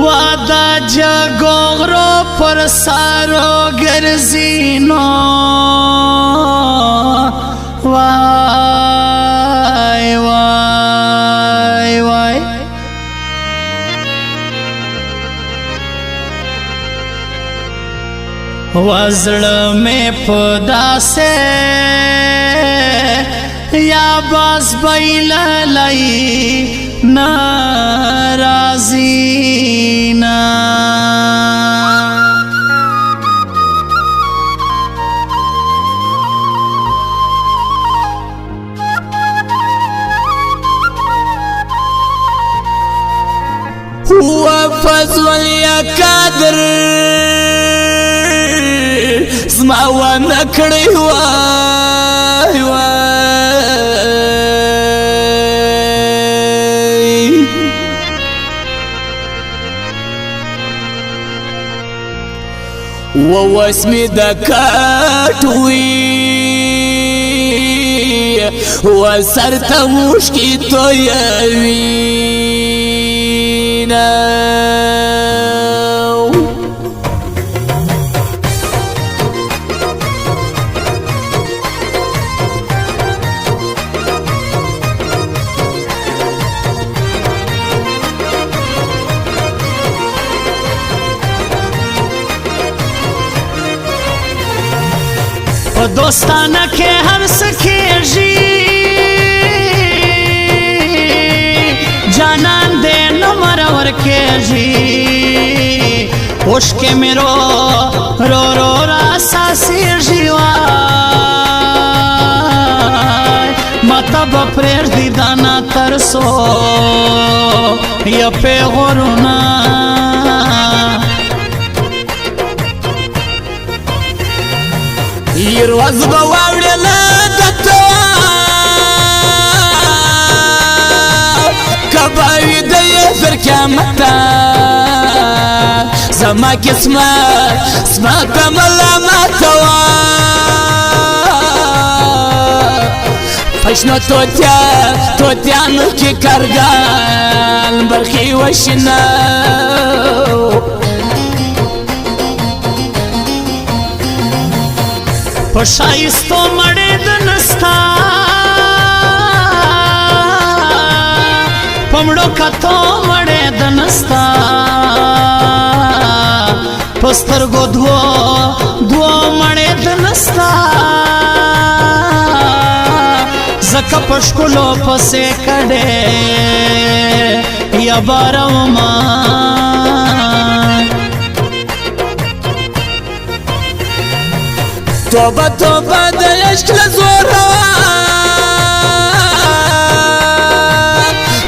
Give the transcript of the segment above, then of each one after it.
وادا جگوغرو پر سارو گرزینو وای وای وای وزړ مې پدا سے یا باز بیللای ناراضینا هو فضل یا قادر زما ونه کړی وای وای واسمي د کټوي وسرته مشکې تویوینا دوستانه کې هر څه کېږي جانان دې نه مرور کېږي اوښکې مې رو رو رو راساسېږي وای ماته به پرېږدي دا ناترسو یا پیغورونه یروز به واوړېله د تواب که به ویده یې تر قیامته زما قسمت زما ته ملامته وه په شنو توتیانو کې کارګان برخې وشینه په ښایستو مړېده نستا په مړو کتو مړېده نستا په سترګو دوو مړېده نستا ځکه په ښکلو پسې کډې یا بارومه توبه توبه د عشق له زوره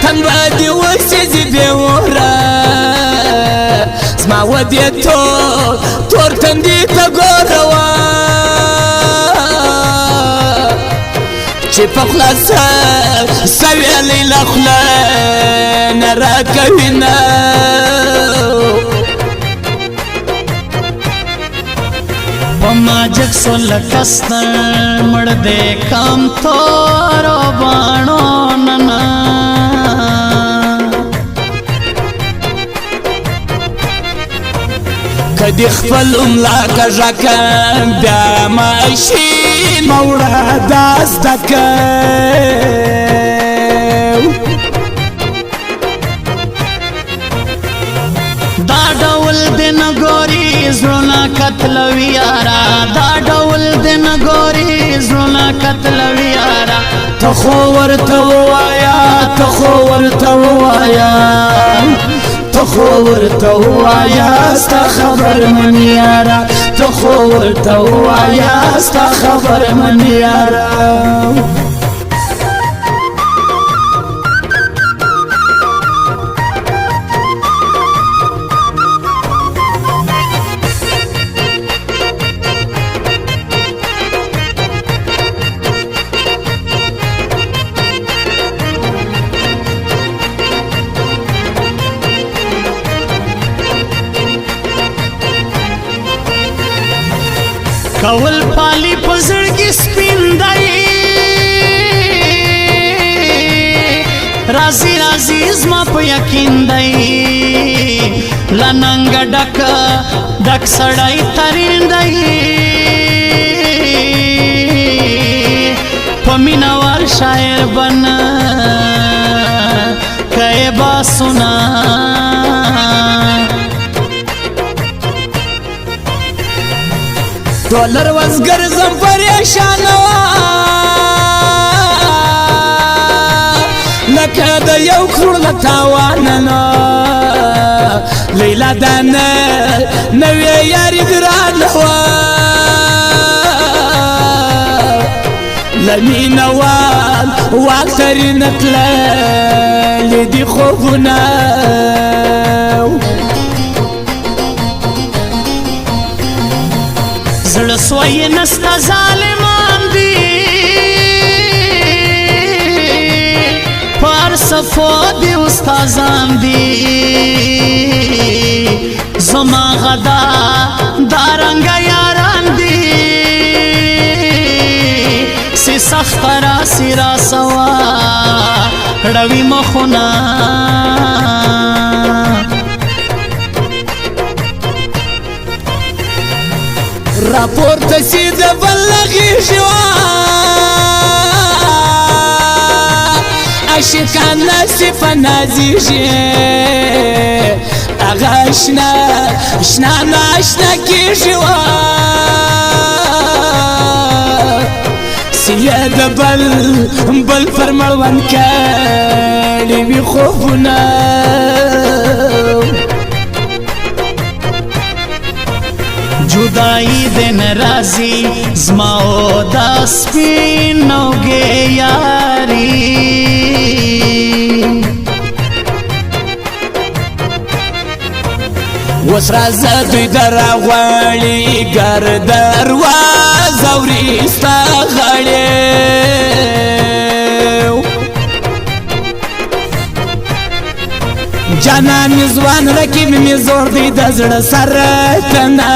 تن به دې وسېځي بې وره زما ودې تور تندي ته ګوره وه چې په خلاصه سویلې له خوله نه راکوینه ماجک سو لکستر مړ دې کام تورو باڼو ننا کدی خپل املا کژکه بیا ماشین موړه داستکه دا ډول دې نه ګوري زړونه قتلوي یارا دا ډول دې نه ګوري زړونه قتلوي یارا ته خو ورته ووایه ته خو ورته ووایه ته خو ورته ووایه ستا خبر مني یارا ته خو ورته ووایه ستا خبر مني یارا کول پالی پزړګي سپین دی راځي راځي زما په یقین دی لننګ ډک ډک سړی ترین دی په مینوال شاعر بن کئے با سنا ډالر وزګر زم پریشان لکه د یو کړل تاواننا لیلا دانه نوې یاري ګران هوا لمینه والتر نتله لدي خوبنا زړه سوی نستا ظالمان دی پر صفو دی استازان دی زما غدا دارنګ یاران دی سی سخت را سرا سوا ړوي مخونه راپورته سي د بلغي شوا عاشقان نصف نازیږي اغه اشنا ناشنا کیږي سیه د بل پر مړوند کړي وي خوبونه جدائی دن رازی زماو دا سپینوگے یاری وس رازه دوی در غواړي ګر دروازه ورستا غړي جانان ځوان رقیب می زور دی د زړه سره تنه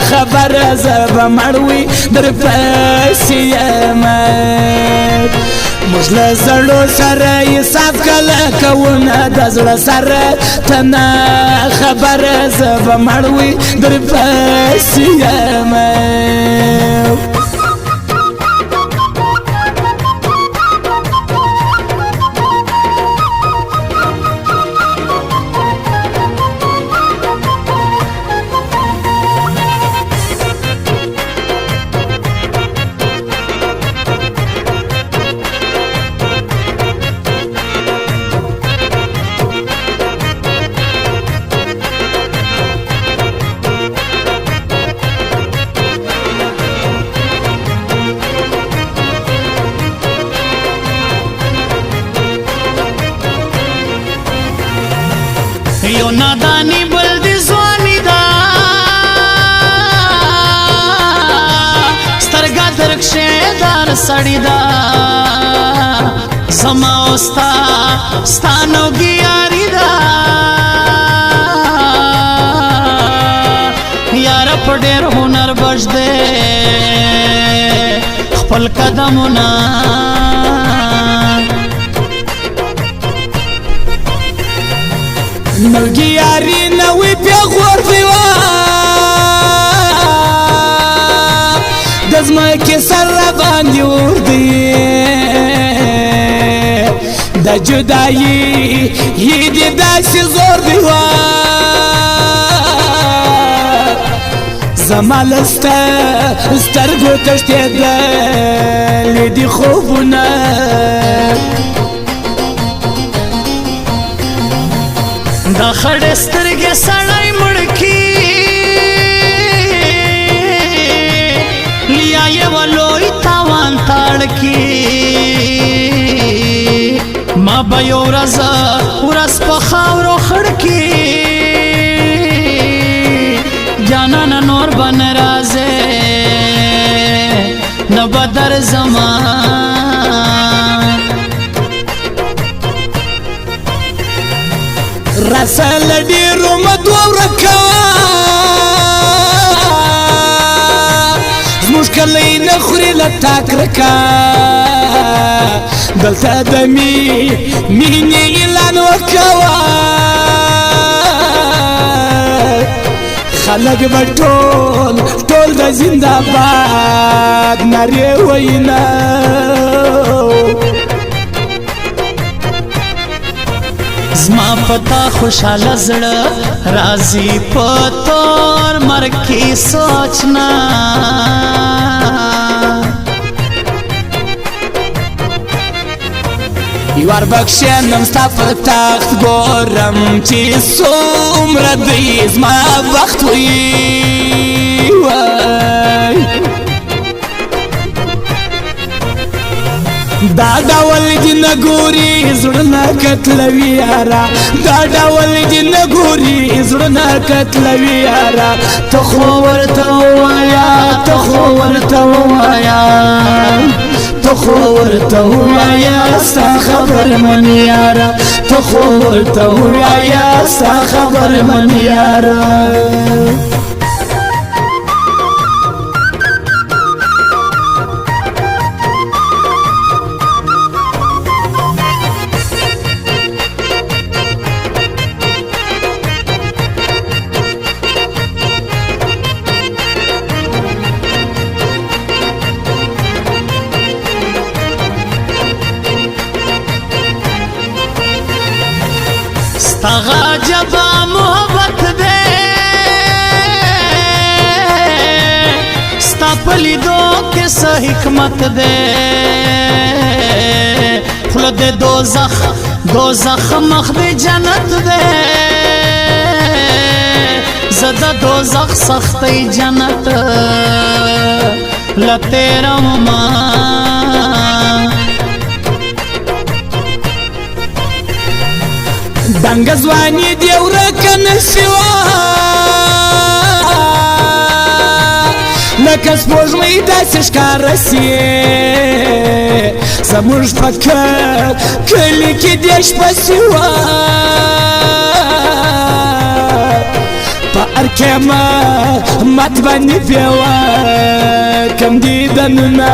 خبر زب مړوي در پسې ما مشله زړو سره حساب کله کوونه د زړه سره تنه خبر زب مړوي در پسې ما یو نادانی بل دی زوانی دا سترګا درکشیدار سړی دا زما اوستا ستانوږي یاري دا یار په ډېر هنر بچ دی خپل قدمونه ملګي یاري نوې پیغور دیوا د ځمکې سره باندې ور دی د جدایي یې دې داسې زور دیوا زما له سترګو تښتېدلې دي خوبونه دا خړې سترګې سړی مړ کی لیا یې ولوی تاوان تاړ کی ما به یو ورځ په خاورو خړ کی جانانه نور به نه راځې نه به درځمه رسل ډېرو مدو ورکوه زموږ کلی نخوری لتا کرکا دلتا دمی مینی اعلان وکوا خلق بټول ټول د زنده‌باد نارې وینا زما پتا خوشاله زړه راضی پتور مرګ کی سوچنا یوار بخښنم ستا پر تخت ګورم چې څومره دی زما وخت وي دا ډول دې نه ګوري زړونه کتلوي یاره دا ډول دې نه ګوري زړونه کتلوي یاره ته خو ورته ووایه ته خو ورته ووایه ته خو ورته ووایه ستا خبر منې یاره ته خو ورته ووایه ستا خبر منې یاره ستغا جبا محبت دے ستا پلیدو کسا حکمت دے خلد دوزخ دوزخ مخ دے جنت دے زدہ دوزخ سختی جنت لتیرا دنګ ځواني دې ورکه نشوه لکه سپوږمۍ داسې ښکاره سي زموږ په کلي کې دې شپه سوه په هر قیامت باندې پیوه کم دیدنونه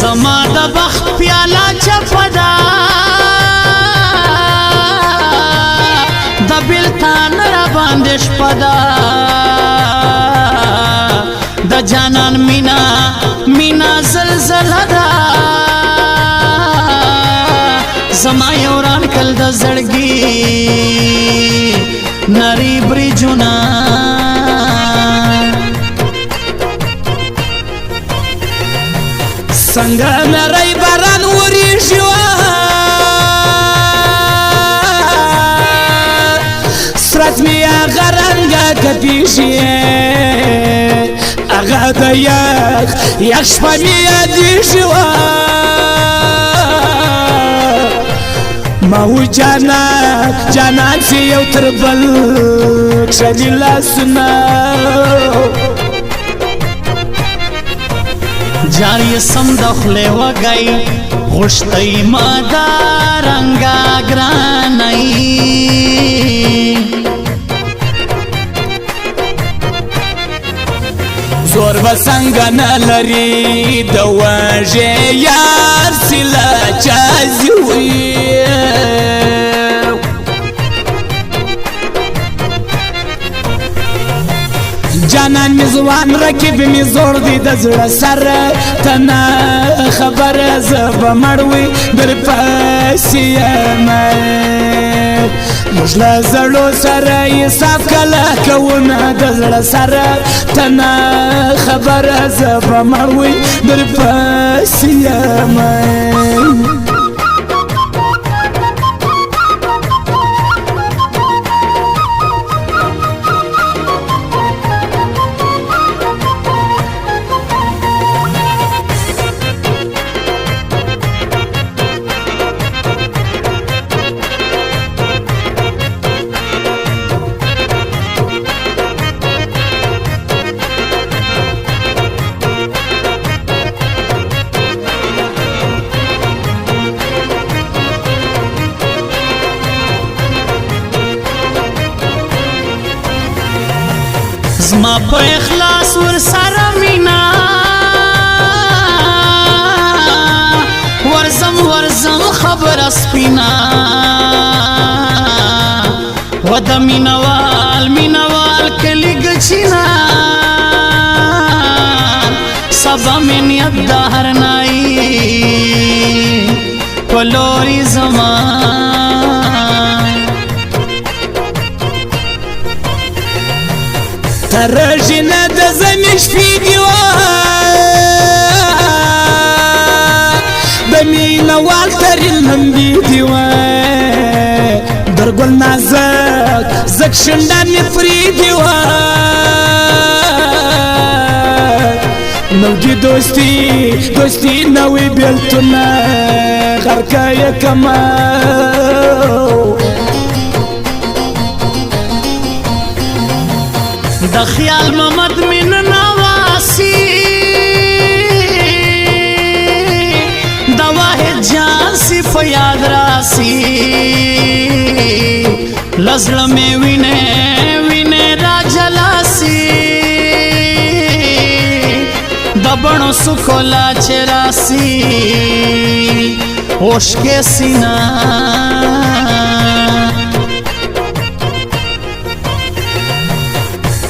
زما د بخت پیاله چپه ده د بېلتان را باندې شپه ده د جانان مینا مینا زلزله ده زما یو رانکل د زړګي نری بریجونه څنګه نری باران وریږي سرت مې هغه رنګه تپېږي هغه د یخ شپه مې یادېږي ما و جانان چې یو تر بل کښلي لاسونه جاری سم د خولې وږی غوښتی ما دا رنګه ګرانۍ زور به څنګه نه لري د وږې یار سیله چازي وي جانان می ځوان رکیب می زور دی د زړه سره ته نه خبره زه به مړ وي در پسې یم موږ له زړو سره حساب کله کوونه د زړه سره ته نه خبره زه به مړ وي در پسې یم زما په اخلاص ور سره مینا ورزم خبر سپینا و د مینوال کلی گچینا سبا میں نیت دا هر نائی پلوری زمان ترجنه د زمین شپې دیوان د مینوال ترین لمبي دیوان در ګل نازک زک شنډان مې پرې دیوان نوجي دوستي نوې بیلتونه غرقه یې کما د خیال محمد من نواسی د واحد جان سی فیاد راسی لزړه مې وینه را جلاسی د بڼو سکولا چراسی اوش کې سینا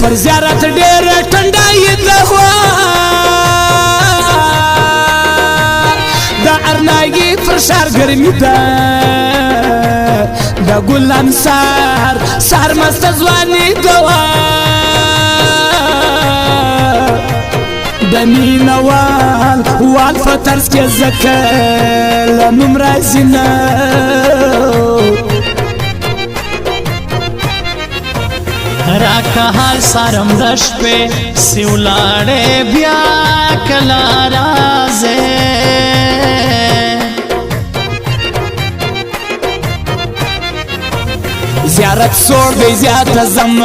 پر زیارت ډېر ټنډه د هوا د ارناګي پر شار ګرمي ده د ګلان سار مست ځواني دوا د مینوال فترس کې زکه لنوم راځي نه راکا حال سارم دش پہ سیولاڑے بیا کلا رازے زیارت سوڑ دی زیادت زم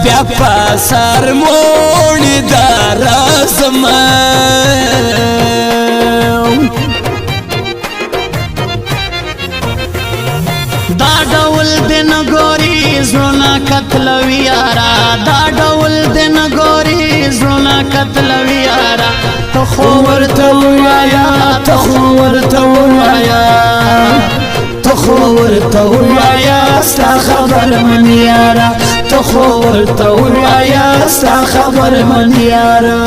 بیا پاسار موڑی دار زم دا ډول دن ګوري زړونه قتلوي یارا دا ډول دن ګوري زړونه قتلوي یارا ته خو ورته وایا ته خو ورته وایا ته خو ورته وایا ستا خبر من یارا ته خو ورته وایا ستا خبر من یارا